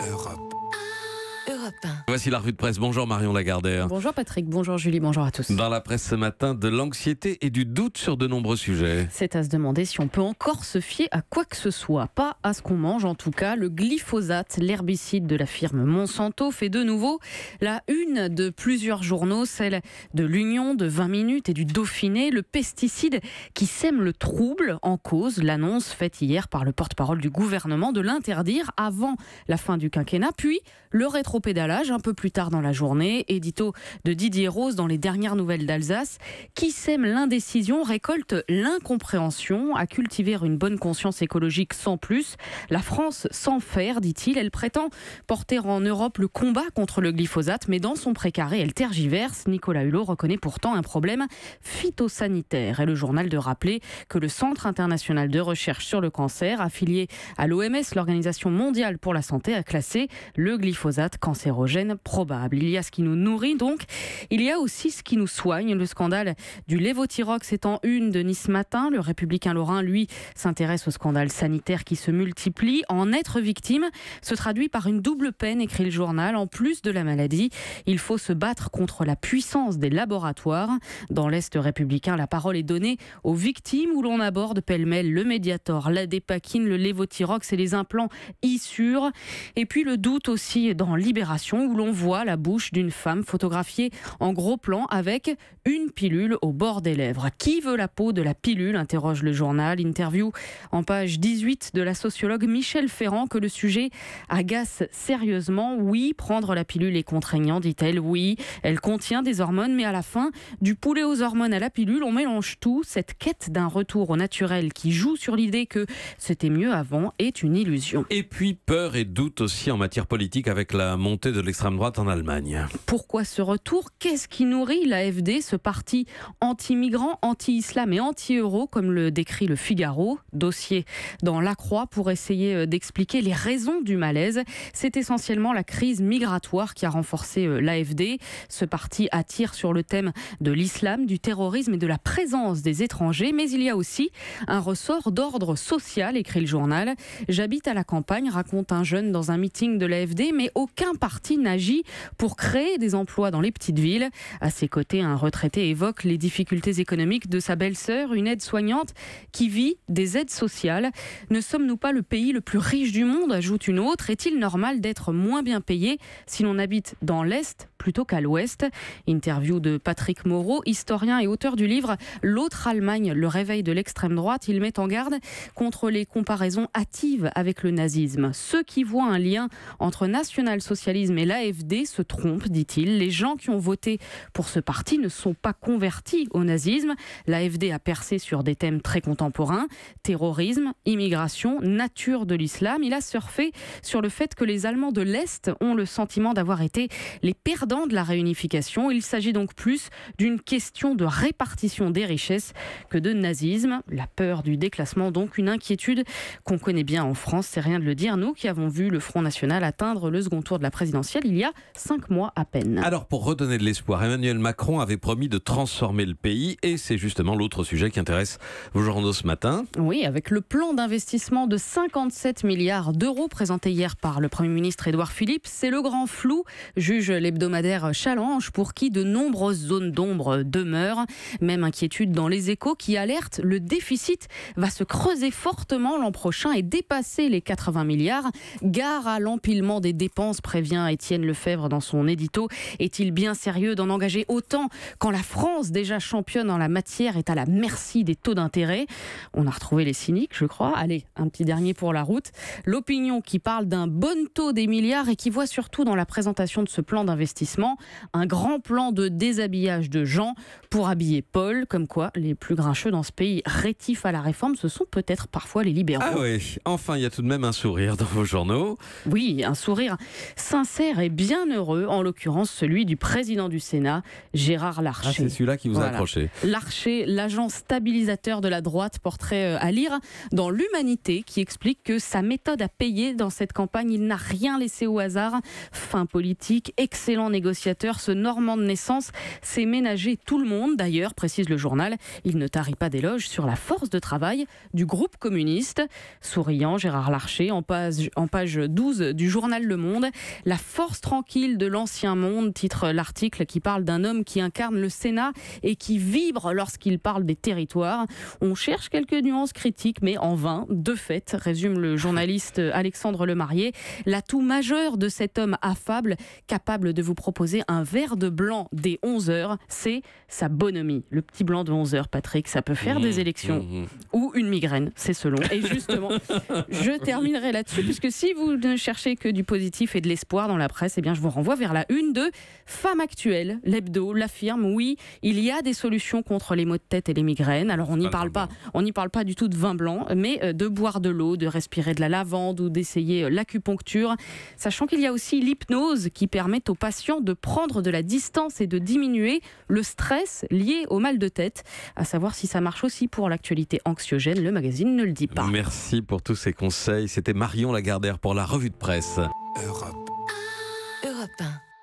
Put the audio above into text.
Europe. Europe 1. Voici la revue de presse. Bonjour Marion Lagardère. Bonjour Patrick, bonjour Julie, bonjour à tous. Dans la presse ce matin, de l'anxiété et du doute sur de nombreux sujets. C'est à se demander si on peut encore se fier à quoi que ce soit. Pas à ce qu'on mange en tout cas. Le glyphosate, l'herbicide de la firme Monsanto, fait de nouveau la une de plusieurs journaux, celle de l'Union, de 20 minutes et du Dauphiné. Le pesticide qui sème le trouble en cause. L'annonce faite hier par le porte-parole du gouvernement de l'interdire avant la fin du quinquennat. Puis le rétropédalage un peu plus tard dans la journée. Édito de Didier Rose dans les dernières nouvelles d'Alsace. Qui sème l'indécision récolte l'incompréhension. À cultiver une bonne conscience écologique sans plus. La France sans faire, dit-il. Elle prétend porter en Europe le combat contre le glyphosate, mais dans son précaré, elle tergiverse. Nicolas Hulot reconnaît pourtant un problème phytosanitaire. Et le journal de rappeler que le Centre international de recherche sur le cancer, affilié à l'OMS, l'Organisation mondiale pour la santé, a classé le glyphosate cancérogène probable. Il y a ce qui nous nourrit donc, il y a aussi ce qui nous soigne. Le scandale du lévothyrox est en une de Nice Matin. Le Républicain lorrain, lui, s'intéresse au scandale sanitaire qui se multiplie. En être victime se traduit par une double peine, écrit le journal. En plus de la maladie, il faut se battre contre la puissance des laboratoires. Dans l'Est républicain, la parole est donnée aux victimes où l'on aborde pêle-mêle le Mediator, la Dépakine, le lévothyrox et les implants Issure. Et puis le doute aussi dans Libération où l'on voit la bouche d'une femme photographiée en gros plan avec une pilule au bord des lèvres. Qui veut la peau de la pilule, interroge le journal. Interview en page 18 de la sociologue Michèle Ferrand que le sujet agace sérieusement. Oui, prendre la pilule est contraignant, dit-elle. Oui, elle contient des hormones, mais à la fin, du poulet aux hormones à la pilule, on mélange tout. Cette quête d'un retour au naturel qui joue sur l'idée que c'était mieux avant est une illusion. Et puis peur et doute aussi en matière politique avec la montée de l'extrême droite en Allemagne. Pourquoi ce retour ? Qu'est-ce qui nourrit l'AfD, ce parti anti-migrant, anti-islam et anti-euro, comme le décrit le Figaro ? Dossier dans La Croix pour essayer d'expliquer les raisons du malaise. C'est essentiellement la crise migratoire qui a renforcé l'AfD. Ce parti attire sur le thème de l'islam, du terrorisme et de la présence des étrangers. Mais il y a aussi un ressort d'ordre social, écrit le journal. J'habite à la campagne, raconte un jeune dans un meeting de l'AfD, mais aucun parti n'agit pour créer des emplois dans les petites villes. À ses côtés, un retraité évoque les difficultés économiques de sa belle-sœur, une aide-soignante qui vit des aides sociales. Ne sommes-nous pas le pays le plus riche du monde, ajoute une autre. Est-il normal d'être moins bien payé si l'on habite dans l'Est plutôt qu'à l'Ouest ? Interview de Patrick Moreau, historien et auteur du livre L'autre Allemagne, le réveil de l'extrême droite. Il met en garde contre les comparaisons hâtives avec le nazisme. Ceux qui voient un lien entre national-socialisme et l'AfD se trompent, dit-il. Les gens qui ont voté pour ce parti ne sont pas convertis au nazisme. L'AfD a percé sur des thèmes très contemporains, terrorisme, immigration, nature de l'islam. Il a surfé sur le fait que les Allemands de l'Est ont le sentiment d'avoir été les perdants de la réunification. Il s'agit donc plus d'une question de répartition des richesses que de nazisme. La peur du déclassement, donc une inquiétude qu'on connaît bien en France, c'est rien de le dire, nous qui avons vu le Front National atteindre le second tour de la présidentielle il y a 5 mois à peine. Alors pour redonner de l'espoir, Emmanuel Macron avait promis de transformer le pays et c'est justement l'autre sujet qui intéresse vos journaux ce matin. Oui, avec le plan d'investissement de 57 milliards d'euros présenté hier par le Premier ministre Édouard Philippe, c'est le grand flou, juge l'hebdomadaire Challenge, pour qui de nombreuses zones d'ombre demeurent. Même inquiétude dans Les Échos qui alerte, le déficit va se creuser fortement l'an prochain et dépasser les 80 milliards. Gare à l'empilement des dépenses, prévient Étienne Lefebvre dans son édito. Est-il bien sérieux d'en engager autant quand la France, déjà championne en la matière, est à la merci des taux d'intérêt ? On a retrouvé les cyniques, je crois. Allez, un petit dernier pour la route. L'Opinion qui parle d'un bon taux des milliards et qui voit surtout dans la présentation de ce plan d'investissement un grand plan de déshabillage de Jean pour habiller Paul. Comme quoi, les plus grincheux dans ce pays rétifs à la réforme, ce sont peut-être parfois les libéraux. Ah oui, enfin il y a tout de même un sourire dans vos journaux. Oui, un sourire sincère et bien heureux, en l'occurrence celui du président du Sénat, Gérard Larcher. Ah, c'est celui-là qui vous a accroché. Larcher, l'agent stabilisateur de la droite, portrait à lire dans l'Humanité, qui explique que sa méthode a payé dans cette campagne. Il n'a rien laissé au hasard. Fin politique, excellent négociateur, ce Normand de naissance, s'est ménagé tout le monde. D'ailleurs, précise le journal, il ne tarit pas d'éloges sur la force de travail du groupe communiste. Souriant, Gérard Larcher, en page 12 du journal Le Monde. La force tranquille de l'ancien monde, titre l'article qui parle d'un homme qui incarne le Sénat et qui vibre lorsqu'il parle des territoires. On cherche quelques nuances critiques, mais en vain. De fait, résume le journaliste Alexandre Lemarié, l'atout majeur de cet homme affable, capable de vous proposer un verre de blanc dès 11h, c'est sa bonhomie. Le petit blanc de 11h, Patrick, ça peut faire des élections ou une migraine, c'est selon. Et justement, je terminerai là-dessus, puisque si vous ne cherchez que du positif et de l'espoir dans la presse, eh bien, je vous renvoie vers la une de Femme Actuelle. L'hebdo l'affirme, oui, il y a des solutions contre les maux de tête et les migraines. Alors, on n'y parle pas du tout de vin blanc, mais de boire de l'eau, de respirer de la lavande ou d'essayer l'acupuncture. Sachant qu'il y a aussi l'hypnose qui permet aux patients de prendre de la distance et de diminuer le stress lié au mal de tête. À savoir si ça marche aussi pour l'actualité anxiogène, le magazine ne le dit pas. Merci pour tous ces conseils. C'était Marion Lagardère pour la revue de presse. Europe 1.